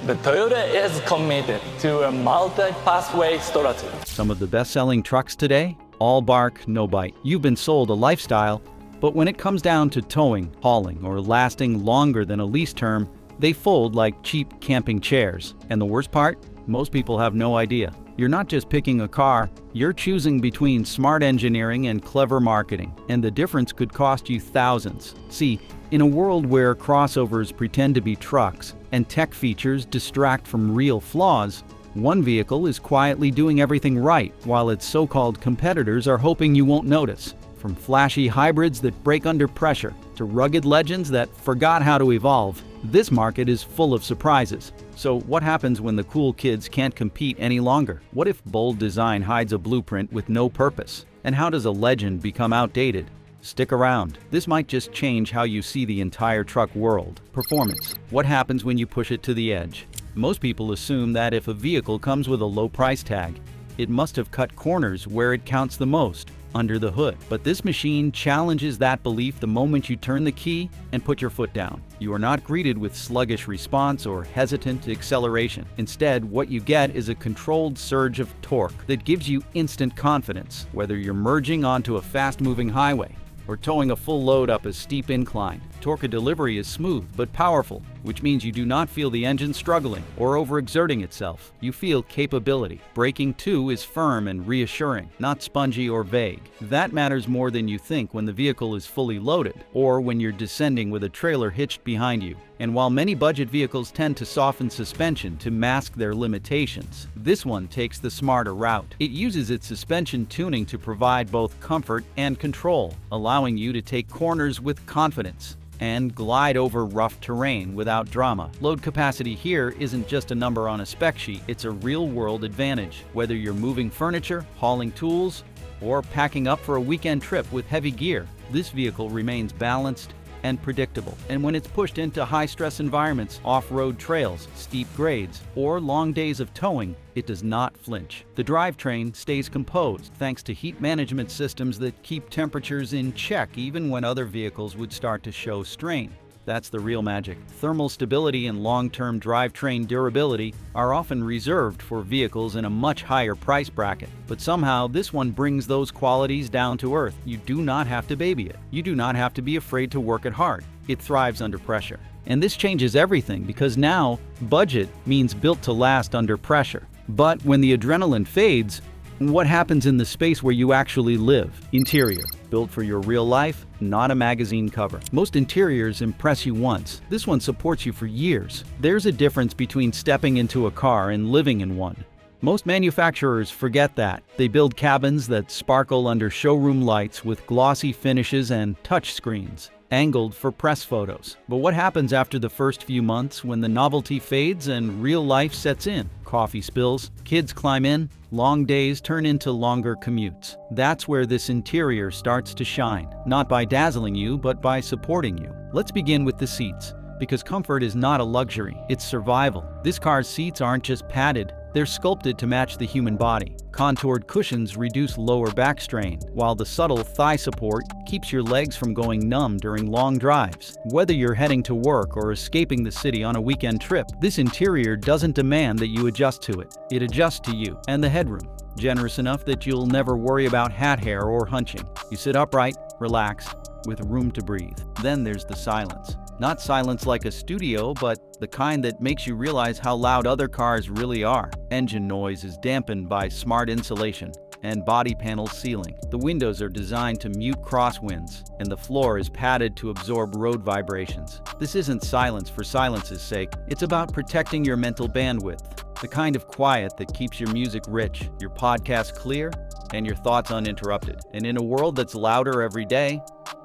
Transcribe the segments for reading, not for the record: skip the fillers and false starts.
The Toyota is committed to a multi-pathway strategy. Some of the best-selling trucks today? All bark, no bite. You've been sold a lifestyle, but when it comes down to towing, hauling, or lasting longer than a lease term, they fold like cheap camping chairs. And the worst part? Most people have no idea. You're not just picking a car, you're choosing between smart engineering and clever marketing, and the difference could cost you thousands. See, in a world where crossovers pretend to be trucks and tech features distract from real flaws, one vehicle is quietly doing everything right, while its so-called competitors are hoping you won't notice. From flashy hybrids that break under pressure to rugged legends that forgot how to evolve, this market is full of surprises. So what happens when the cool kids can't compete any longer? What if bold design hides a blueprint with no purpose? And how does a legend become outdated? Stick around. This might just change how you see the entire truck world. Performance. What happens when you push it to the edge? Most people assume that if a vehicle comes with a low price tag, it must have cut corners where it counts the most, under the hood. But this machine challenges that belief the moment you turn the key and put your foot down. You are not greeted with sluggish response or hesitant acceleration. Instead, what you get is a controlled surge of torque that gives you instant confidence, whether you're merging onto a fast-moving highway or towing a full load up a steep incline. Torque delivery is smooth but powerful, which means you do not feel the engine struggling or overexerting itself. You feel capability. Braking too is firm and reassuring, not spongy or vague. That matters more than you think when the vehicle is fully loaded or when you're descending with a trailer hitched behind you. And while many budget vehicles tend to soften suspension to mask their limitations, this one takes the smarter route. It uses its suspension tuning to provide both comfort and control, allowing you to take corners with confidence and glide over rough terrain without drama. Load capacity here isn't just a number on a spec sheet, it's a real-world advantage. Whether you're moving furniture, hauling tools, or packing up for a weekend trip with heavy gear, this vehicle remains balanced and predictable. And when it's pushed into high-stress environments, off-road trails, steep grades, or long days of towing, it does not flinch. The drivetrain stays composed thanks to heat management systems that keep temperatures in check even when other vehicles would start to show strain. That's the real magic. Thermal stability and long-term drivetrain durability are often reserved for vehicles in a much higher price bracket. But somehow this one brings those qualities down to earth. You do not have to baby it. You do not have to be afraid to work it hard. It thrives under pressure. And this changes everything because now budget means built to last under pressure. But when the adrenaline fades, what happens in the space where you actually live? Interior. Built for your real life, not a magazine cover. Most interiors impress you once. This one supports you for years. There's a difference between stepping into a car and living in one. Most manufacturers forget that. They build cabins that sparkle under showroom lights with glossy finishes and touch screens, angled for press photos. But what happens after the first few months when the novelty fades and real life sets in? Coffee spills, kids climb in, long days turn into longer commutes. That's where this interior starts to shine, not by dazzling you, but by supporting you. Let's begin with the seats, because comfort is not a luxury, it's survival. This car's seats aren't just padded, they're sculpted to match the human body. Contoured cushions reduce lower back strain, while the subtle thigh support keeps your legs from going numb during long drives. Whether you're heading to work or escaping the city on a weekend trip, this interior doesn't demand that you adjust to it. It adjusts to you. And the headroom, generous enough that you'll never worry about hat hair or hunching. You sit upright, relaxed, with room to breathe. Then there's the silence. Not silence like a studio, but the kind that makes you realize how loud other cars really are. Engine noise is dampened by smart insulation and body panel sealing. The windows are designed to mute crosswinds, and the floor is padded to absorb road vibrations. This isn't silence for silence's sake. It's about protecting your mental bandwidth, the kind of quiet that keeps your music rich, your podcast clear, and your thoughts uninterrupted. And in a world that's louder every day,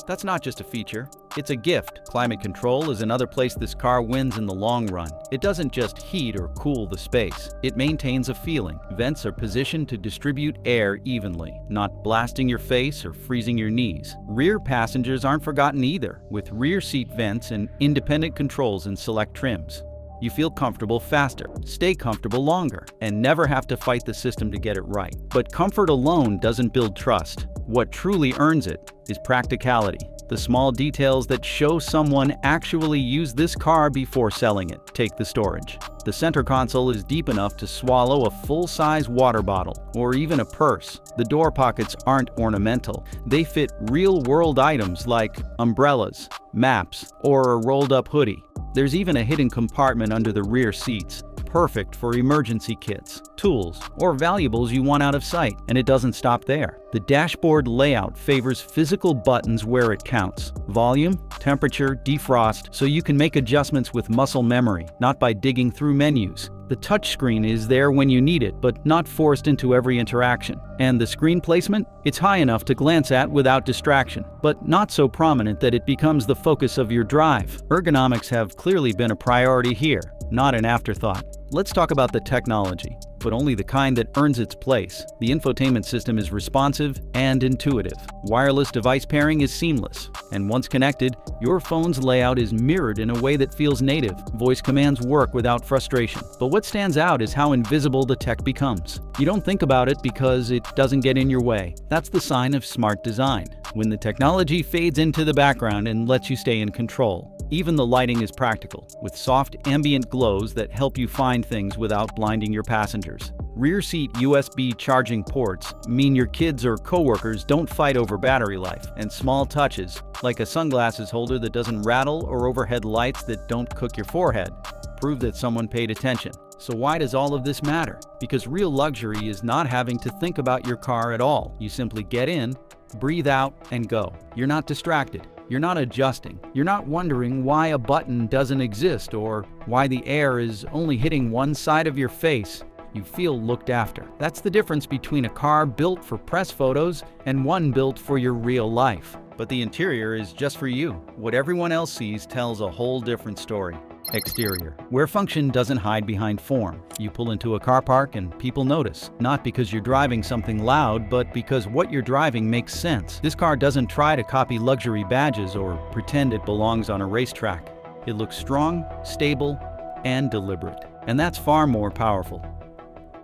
that's not just a feature, it's a gift. Climate control is another place this car wins in the long run. It doesn't just heat or cool the space, it maintains a feeling. Vents are positioned to distribute air evenly, not blasting your face or freezing your knees. Rear passengers aren't forgotten either, with rear seat vents and independent controls in select trims. You feel comfortable faster, stay comfortable longer, and never have to fight the system to get it right. But comfort alone doesn't build trust. What truly earns it is practicality. The small details that show someone actually used this car before selling it. Take the storage. The center console is deep enough to swallow a full-size water bottle or even a purse. The door pockets aren't ornamental. They fit real-world items like umbrellas, maps, or a rolled-up hoodie. There's even a hidden compartment under the rear seats, perfect for emergency kits, tools, or valuables you want out of sight. And it doesn't stop there. The dashboard layout favors physical buttons where it counts. Volume, temperature, defrost, so you can make adjustments with muscle memory, not by digging through menus. The touchscreen is there when you need it, but not forced into every interaction. And the screen placement? It's high enough to glance at without distraction, but not so prominent that it becomes the focus of your drive. Ergonomics have clearly been a priority here, not an afterthought. Let's talk about the technology, but only the kind that earns its place. The infotainment system is responsive and intuitive. Wireless device pairing is seamless, and once connected, your phone's layout is mirrored in a way that feels native. Voice commands work without frustration. But what stands out is how invisible the tech becomes. You don't think about it because it doesn't get in your way. That's the sign of smart design, when the technology fades into the background and lets you stay in control. Even the lighting is practical, with soft ambient glows that help you find things without blinding your passengers. Rear seat USB charging ports mean your kids or coworkers don't fight over battery life, and small touches, like a sunglasses holder that doesn't rattle or overhead lights that don't cook your forehead, prove that someone paid attention. So why does all of this matter? Because real luxury is not having to think about your car at all. You simply get in, breathe out, and go. You're not distracted. You're not adjusting. You're not wondering why a button doesn't exist or why the air is only hitting one side of your face. You feel looked after. That's the difference between a car built for press photos and one built for your real life. But the interior is just for you. What everyone else sees tells a whole different story. Exterior, where function doesn't hide behind form. You pull into a car park and people notice, not because you're driving something loud, but because what you're driving makes sense. This car doesn't try to copy luxury badges or pretend it belongs on a racetrack. It looks strong, stable, and deliberate. And that's far more powerful.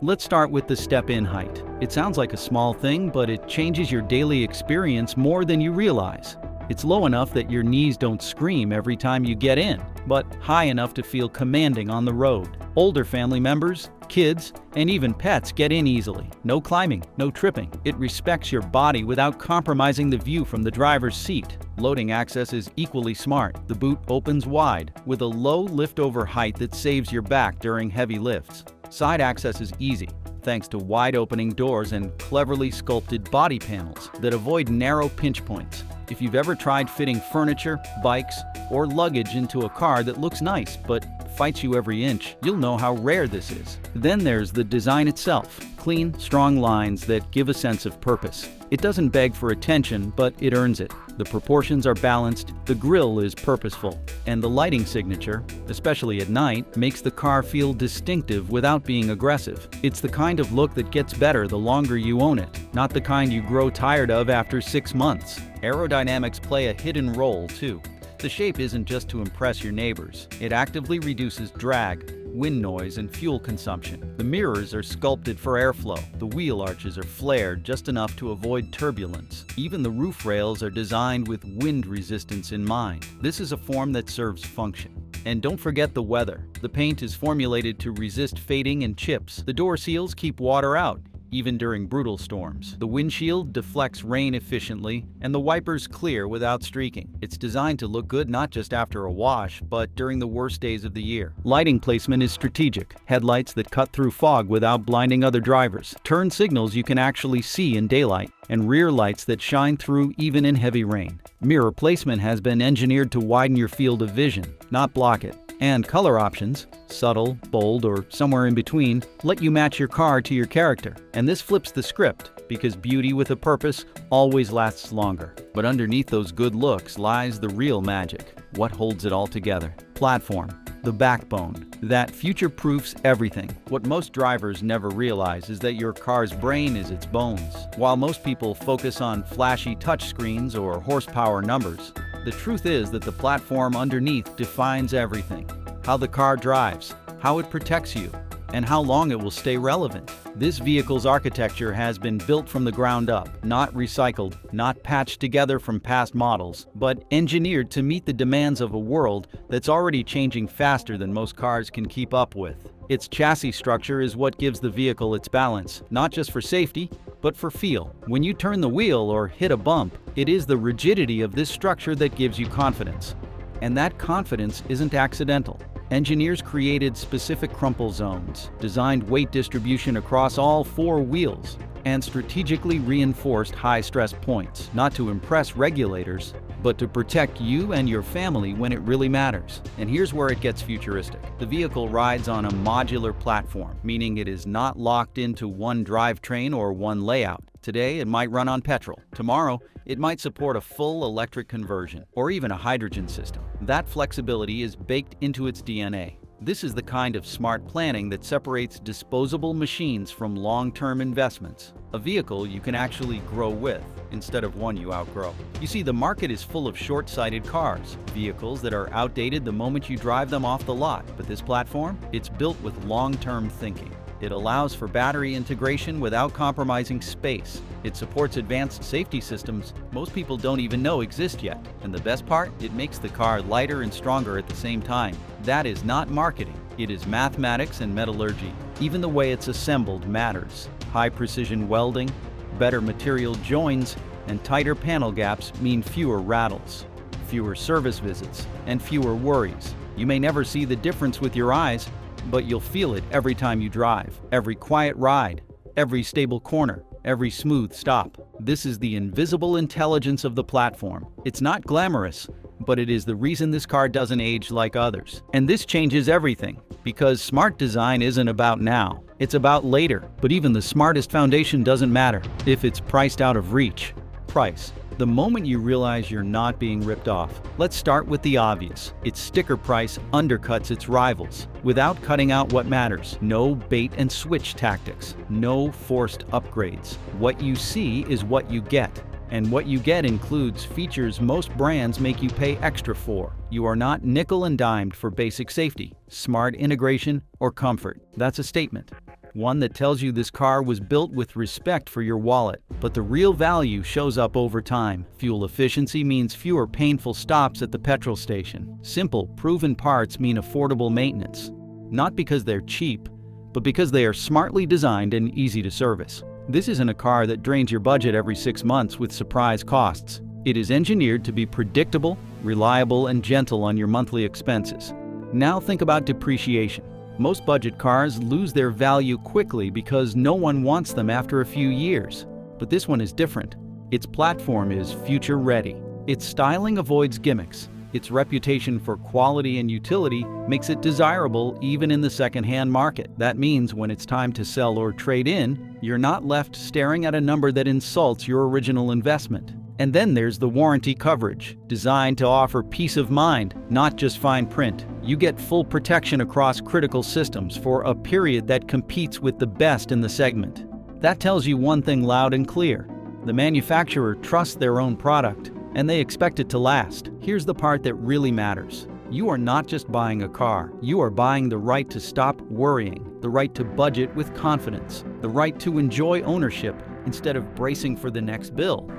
Let's start with the step-in height. It sounds like a small thing, but it changes your daily experience more than you realize. It's low enough that your knees don't scream every time you get in, but high enough to feel commanding on the road. Older family members, kids, and even pets get in easily. No climbing, no tripping. It respects your body without compromising the view from the driver's seat. Loading access is equally smart. The boot opens wide, with a low lift-over height that saves your back during heavy lifts. Side access is easy, thanks to wide-opening doors and cleverly sculpted body panels that avoid narrow pinch points. If you've ever tried fitting furniture, bikes, or luggage into a car that looks nice but fights you every inch, you'll know how rare this is. Then there's the design itself. Clean, strong lines that give a sense of purpose. It doesn't beg for attention, but it earns it. The proportions are balanced, the grille is purposeful, and the lighting signature, especially at night, makes the car feel distinctive without being aggressive. It's the kind of look that gets better the longer you own it, not the kind you grow tired of after 6 months. Aerodynamics play a hidden role, too. The shape isn't just to impress your neighbors. It actively reduces drag, wind noise, and fuel consumption. The mirrors are sculpted for airflow. The wheel arches are flared just enough to avoid turbulence. Even the roof rails are designed with wind resistance in mind. This is a form that serves function. And don't forget the weather. The paint is formulated to resist fading and chips. The door seals keep water out, even during brutal storms. The windshield deflects rain efficiently, and the wipers clear without streaking. It's designed to look good not just after a wash, but during the worst days of the year. Lighting placement is strategic. Headlights that cut through fog without blinding other drivers. Turn signals you can actually see in daylight, and rear lights that shine through even in heavy rain. Mirror placement has been engineered to widen your field of vision, not block it. And color options, subtle, bold, or somewhere in between, let you match your car to your character. And this flips the script, because beauty with a purpose always lasts longer. But underneath those good looks lies the real magic. What holds it all together? Platform, the backbone, that future-proofs everything. What most drivers never realize is that your car's brain is its bones. While most people focus on flashy touchscreens or horsepower numbers, the truth is that the platform underneath defines everything. How the car drives, how it protects you, and how long it will stay relevant. This vehicle's architecture has been built from the ground up, not recycled, not patched together from past models, but engineered to meet the demands of a world that's already changing faster than most cars can keep up with. Its chassis structure is what gives the vehicle its balance, not just for safety, but for feel. When you turn the wheel or hit a bump, it is the rigidity of this structure that gives you confidence. And that confidence isn't accidental. Engineers created specific crumple zones, designed weight distribution across all 4 wheels, and strategically reinforced high-stress points, not to impress regulators, but to protect you and your family when it really matters. And here's where it gets futuristic. The vehicle rides on a modular platform, meaning it is not locked into one drivetrain or one layout. Today, it might run on petrol. Tomorrow, it might support a full electric conversion, or even a hydrogen system. That flexibility is baked into its DNA. This is the kind of smart planning that separates disposable machines from long-term investments. A vehicle you can actually grow with, instead of one you outgrow. You see, the market is full of short-sighted cars, vehicles that are outdated the moment you drive them off the lot. But this platform, it's built with long-term thinking. It allows for battery integration without compromising space. It supports advanced safety systems most people don't even know exist yet. And the best part, it makes the car lighter and stronger at the same time. That is not marketing. It is mathematics and metallurgy. Even the way it's assembled matters. High-precision welding, better material joins, and tighter panel gaps mean fewer rattles, fewer service visits, and fewer worries. You may never see the difference with your eyes, but you'll feel it every time you drive, every quiet ride, every stable corner, every smooth stop. This is the invisible intelligence of the platform. It's not glamorous, but it is the reason this car doesn't age like others. And this changes everything, because smart design isn't about now, it's about later. But even the smartest foundation doesn't matter if it's priced out of reach. Price. The moment you realize you're not being ripped off. Let's start with the obvious. Its sticker price undercuts its rivals without cutting out what matters. No bait and switch tactics. No forced upgrades. What you see is what you get. And what you get includes features most brands make you pay extra for. You are not nickel and dimed for basic safety, smart integration, or comfort. That's a statement. One that tells you this car was built with respect for your wallet. But the real value shows up over time. Fuel efficiency means fewer painful stops at the petrol station. Simple, proven parts mean affordable maintenance. Not because they're cheap, but because they are smartly designed and easy to service. This isn't a car that drains your budget every 6 months with surprise costs. It is engineered to be predictable, reliable, and gentle on your monthly expenses. Now think about depreciation. Most budget cars lose their value quickly because no one wants them after a few years. But this one is different. Its platform is future-ready. Its styling avoids gimmicks. Its reputation for quality and utility makes it desirable even in the second-hand market. That means when it's time to sell or trade in, you're not left staring at a number that insults your original investment. And then there's the warranty coverage, designed to offer peace of mind, not just fine print. You get full protection across critical systems for a period that competes with the best in the segment. That tells you one thing loud and clear. The manufacturer trusts their own product, and they expect it to last. Here's the part that really matters. You are not just buying a car. You are buying the right to stop worrying, the right to budget with confidence, the right to enjoy ownership instead of bracing for the next bill.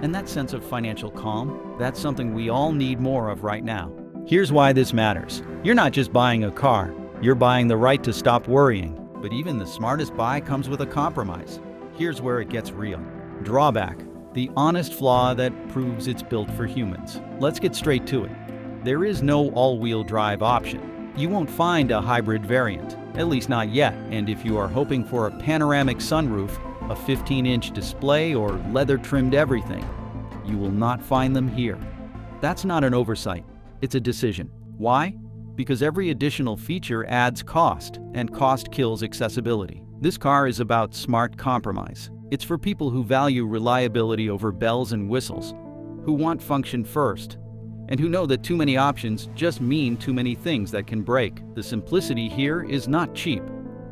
And that sense of financial calm, that's something we all need more of right now. Here's why this matters. You're not just buying a car, you're buying the right to stop worrying. But even the smartest buy comes with a compromise. Here's where it gets real. Drawback, the honest flaw that proves it's built for humans. Let's get straight to it. There is no all-wheel drive option. You won't find a hybrid variant, at least not yet. And if you are hoping for a panoramic sunroof, a 15-inch display, or leather-trimmed everything, you will not find them here. That's not an oversight, it's a decision. Why? Because every additional feature adds cost, and cost kills accessibility. This car is about smart compromise. It's for people who value reliability over bells and whistles, who want function first, and who know that too many options just mean too many things that can break. The simplicity here is not cheap,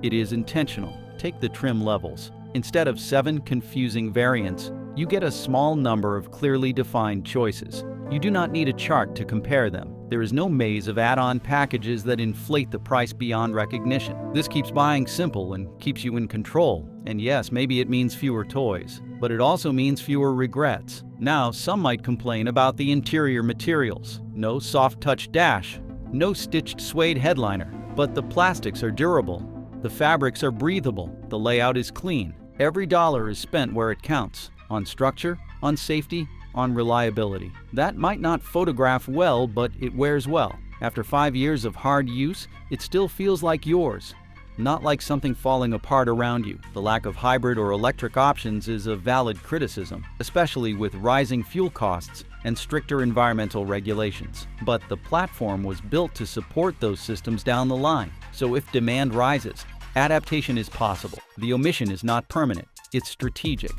it is intentional. Take the trim levels. Instead of 7 confusing variants, you get a small number of clearly defined choices. You do not need a chart to compare them. There is no maze of add-on packages that inflate the price beyond recognition. This keeps buying simple and keeps you in control. And yes, maybe it means fewer toys, but it also means fewer regrets. Now, some might complain about the interior materials. No soft-touch dash, no stitched suede headliner, but the plastics are durable. The fabrics are breathable. The layout is clean. Every dollar is spent where it counts, on structure, on safety, on reliability. That might not photograph well, but it wears well. After 5 years of hard use, it still feels like yours, not like something falling apart around you. The lack of hybrid or electric options is a valid criticism, especially with rising fuel costs and stricter environmental regulations. But the platform was built to support those systems down the line. So if demand rises, adaptation is possible. The omission is not permanent, it's strategic.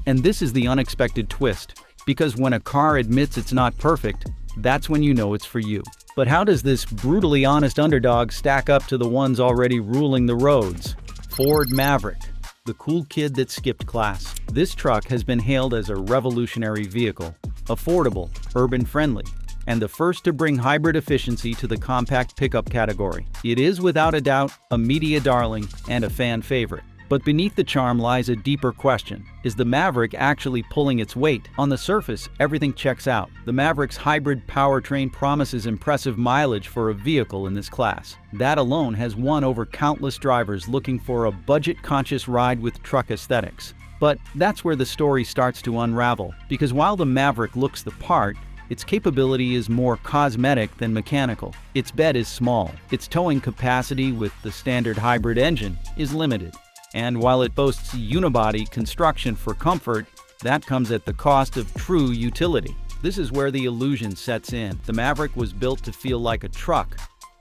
And this is the unexpected twist. Because when a car admits it's not perfect, that's when you know it's for you. But how does this brutally honest underdog stack up to the ones already ruling the roads? Ford Maverick, the cool kid that skipped class. This truck has been hailed as a revolutionary vehicle, affordable, urban-friendly, and the first to bring hybrid efficiency to the compact pickup category. It is without a doubt a media darling and a fan favorite. But beneath the charm lies a deeper question. Is the Maverick actually pulling its weight? On the surface, everything checks out. The Maverick's hybrid powertrain promises impressive mileage for a vehicle in this class. That alone has won over countless drivers looking for a budget-conscious ride with truck aesthetics. But that's where the story starts to unravel, because while the Maverick looks the part, its capability is more cosmetic than mechanical. Its bed is small. Its towing capacity with the standard hybrid engine is limited. And while it boasts unibody construction for comfort, that comes at the cost of true utility. This is where the illusion sets in. The Maverick was built to feel like a truck,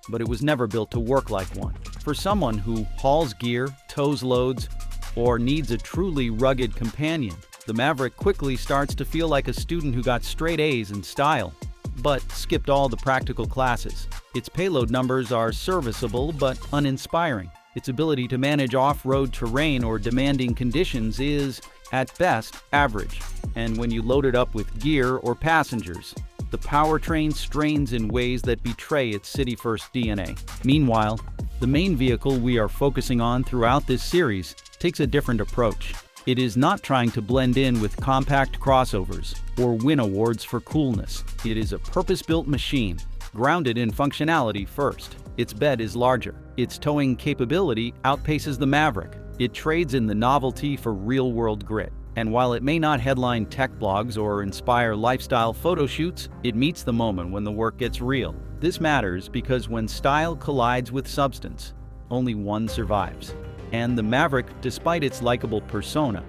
but it was never built to work like one. For someone who hauls gear, tows loads, or needs a truly rugged companion, the Maverick quickly starts to feel like a student who got straight A's in style, but skipped all the practical classes. Its payload numbers are serviceable but uninspiring. Its ability to manage off-road terrain or demanding conditions is, at best, average. And when you load it up with gear or passengers, the powertrain strains in ways that betray its city-first DNA. Meanwhile, the main vehicle we are focusing on throughout this series takes a different approach. It is not trying to blend in with compact crossovers or win awards for coolness. It is a purpose-built machine, grounded in functionality first. Its bed is larger. Its towing capability outpaces the Maverick. It trades in the novelty for real-world grit. And while it may not headline tech blogs or inspire lifestyle photo shoots, it meets the moment when the work gets real. This matters because when style collides with substance, only one survives. And the Maverick, despite its likable persona,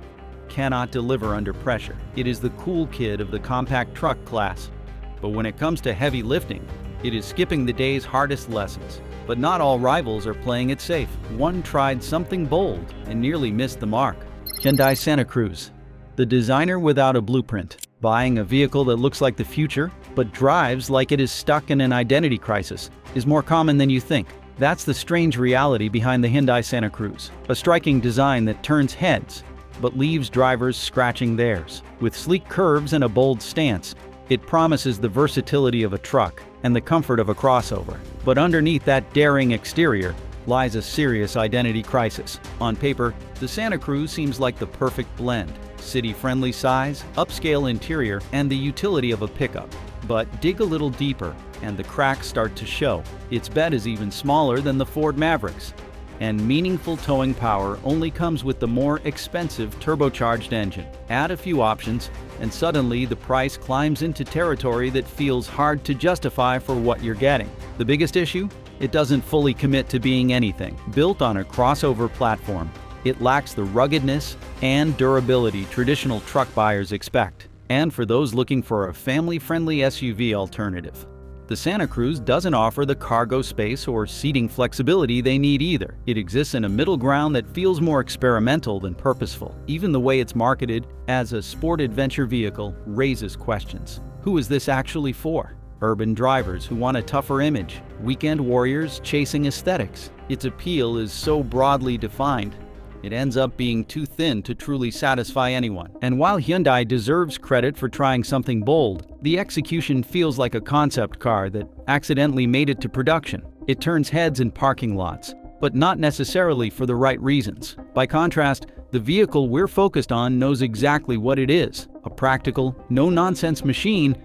cannot deliver under pressure. It is the cool kid of the compact truck class. But when it comes to heavy lifting, it is skipping the day's hardest lessons. But not all rivals are playing it safe. One tried something bold and nearly missed the mark. Hyundai Santa Cruz, the designer without a blueprint. Buying a vehicle that looks like the future, but drives like it is stuck in an identity crisis, is more common than you think. That's the strange reality behind the Hyundai Santa Cruz. A striking design that turns heads, but leaves drivers scratching theirs. With sleek curves and a bold stance, it promises the versatility of a truck and the comfort of a crossover. But underneath that daring exterior lies a serious identity crisis. On paper, the Santa Cruz seems like the perfect blend. City-friendly size, upscale interior, and the utility of a pickup. But dig a little deeper, and the cracks start to show. Its bed is even smaller than the Ford Mavericks. And meaningful towing power only comes with the more expensive turbocharged engine. Add a few options, and suddenly the price climbs into territory that feels hard to justify for what you're getting. The biggest issue? It doesn't fully commit to being anything. Built on a crossover platform, it lacks the ruggedness and durability traditional truck buyers expect. And for those looking for a family-friendly SUV alternative, the Santa Cruz doesn't offer the cargo space or seating flexibility they need either. It exists in a middle ground that feels more experimental than purposeful. Even the way it's marketed as a sport adventure vehicle raises questions. Who is this actually for? Urban drivers who want a tougher image, weekend warriors chasing aesthetics. Its appeal is so broadly defined it ends up being too thin to truly satisfy anyone. And while Hyundai deserves credit for trying something bold, the execution feels like a concept car that accidentally made it to production. It turns heads in parking lots, but not necessarily for the right reasons. By contrast, the vehicle we're focused on knows exactly what it is: a practical, no-nonsense machine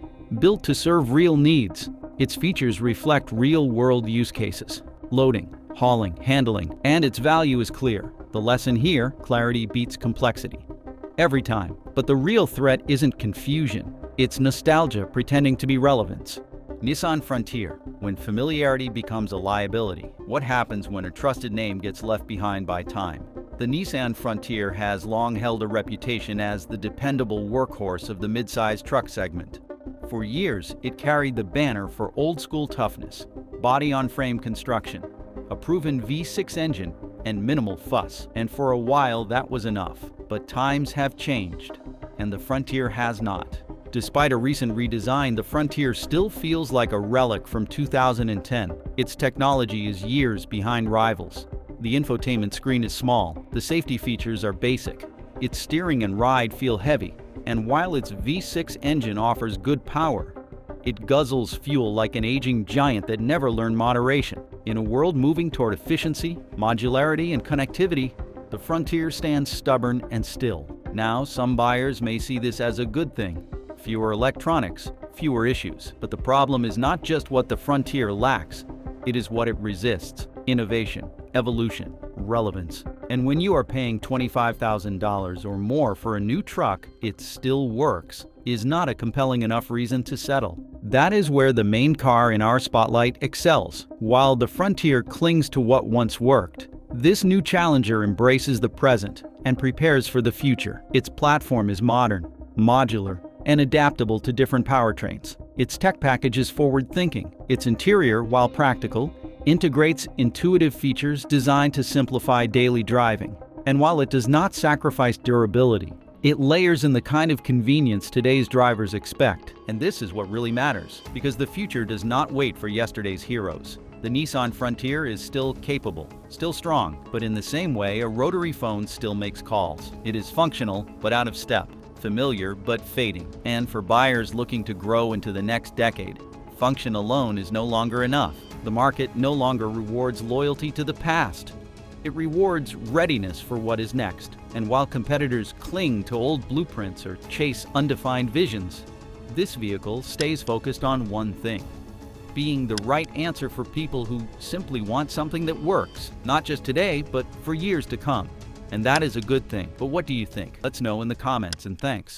built to serve real needs. Its features reflect real-world use cases: loading, hauling, handling, and its value is clear. The lesson here: clarity beats complexity. Every time. But the real threat isn't confusion. It's nostalgia pretending to be relevance. Nissan Frontier. When familiarity becomes a liability, what happens when a trusted name gets left behind by time? The Nissan Frontier has long held a reputation as the dependable workhorse of the mid-size truck segment. For years, it carried the banner for old-school toughness, body-on-frame construction, a proven V6 engine, and minimal fuss. And for a while, that was enough. But times have changed, and the Frontier has not. Despite a recent redesign, the Frontier still feels like a relic from 2010. Its technology is years behind rivals. The infotainment screen is small, the safety features are basic, its steering and ride feel heavy, and while its V6 engine offers good power, it guzzles fuel like an aging giant that never learned moderation. In a world moving toward efficiency, modularity, and connectivity, the Frontier stands stubborn and still. Now, some buyers may see this as a good thing: fewer electronics, fewer issues. But the problem is not just what the Frontier lacks, it is what it resists: innovation, evolution, relevance. And when you are paying $25,000 or more for a new truck, it still works, is not a compelling enough reason to settle. That is where the main car in our spotlight excels. While the Frontier clings to what once worked, this new challenger embraces the present and prepares for the future. Its platform is modern, modular, and adaptable to different powertrains. Its tech package is forward-thinking. Its interior, while practical, integrates intuitive features designed to simplify daily driving. And while it does not sacrifice durability, it layers in the kind of convenience today's drivers expect. And this is what really matters, because the future does not wait for yesterday's heroes. The Nissan Frontier is still capable, still strong, but in the same way, a rotary phone still makes calls. It is functional, but out of step, familiar, but fading. And for buyers looking to grow into the next decade, function alone is no longer enough. The market no longer rewards loyalty to the past. It rewards readiness for what is next. And while competitors cling to old blueprints or chase undefined visions, this vehicle stays focused on one thing: being the right answer for people who simply want something that works, not just today, but for years to come. And that is a good thing. But what do you think? Let's know in the comments, and thanks.